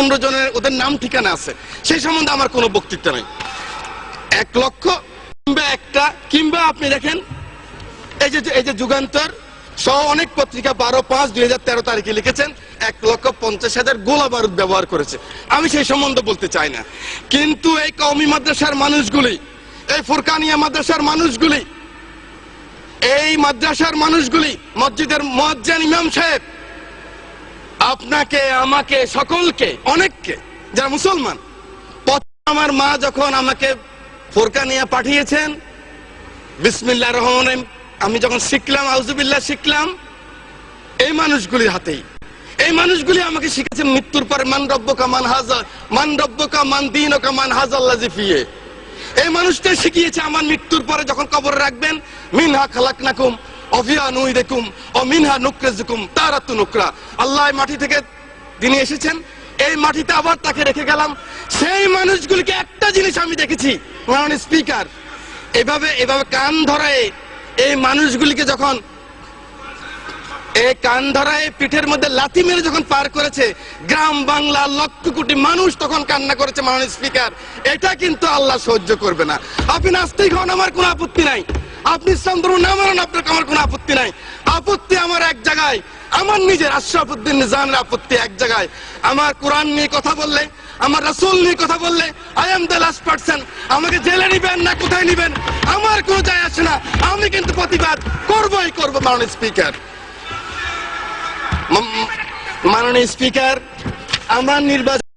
15 জনের ওদের নাম ঠিকানা আছে, সেই সম্বন্ধে আমার কোনো বক্তৃতা নাই। 1 লক্ষ কিংবা একটা, কিংবা আপনি দেখেন এই যে যুগান্তর সহ অনেক পত্রিকা 12/5/2013 তারিখে লিখেছেন 1,50,000 গোলা বারুদ ব্যবহার করেছে। আমি সেই সম্বন্ধে বলতে চাই না, কিন্তু এই কওমি মাদ্রাসার মানুষগুলি, এই ফুরকানিয়া মাদ্রাসার মানুষগুলি, এই মাদ্রাসার মানুষগুলি, মসজিদের মুয়াজ্জিন ইমাম সাহেব, আপনাকে, আমাকে, সকলকে, অনেককে, যারা মুসলমান, আমার মা যখন আমাকে ফুরকানিয়া পাঠিয়েছেন, বিসমিল্লাহির রহমানির রহিম আমি যখন শিখলাম, আউযুবিল্লাহ শিখলাম এই মানুষগুলির হাতেই। এই মানুষগুলি আমাকে শিখেছে মৃত্যুর পরে মান রব্বুকা মান দীনুকা মান হাযাল্লাযী ফিহি। এই মানুষটাই শিখিয়েছে আমার মৃত্যুর পরে যখন কবরে রাখবেন, মিনহা খালাকনাকুম ওয়া ফিহা নুইদুকুম ওয়া মিনহা নুখরিজুকুম তারাতুন উখরা। আল্লাহ মাটি থেকে তিনি এসেছেন, এই মাটিতে আবার তাকে রেখে গেলাম। সেই মানুষগুলিকে একটা জিনিস আমি দেখেছি, মাননীয় স্পিকার, এভাবে কান ধরায় এই মানুষগুলিকে যখন এই কান ধরায় পিঠের মধ্যে লাথি মেরে যখন পার করেছে, গ্রাম বাংলা লক্ষ কোটি মানুষ তখন কান্না করেছে। মাননীয় স্পিকার, এটা কিন্তু আল্লাহ সহ্য করবে না। আপনি নাস্তিক হন, আমার কোনো আপত্তি নাই, আপনি ইসলাম ধর্ম না মানেন, আপনার আমার কোনো আপত্তি নাই। আপত্তি আমার এক জায়গায়, আমার নিজের আশরাফুদ্দিন নিজামের আপত্তি এক জায়গায়। আমার কোরআন নিয়ে কথা বললে, আমার রাসূল নিয়ে কথা বললে, I am the last person. আমাকে জেলে নিবেন না কোথায় নিবেন আমার কোনো যায় আসে না, আমি কিন্তু প্রতিবাদ করবই করব। মাননীয় স্পিকার, মাননীয় স্পিকার, আমার নির্বাচন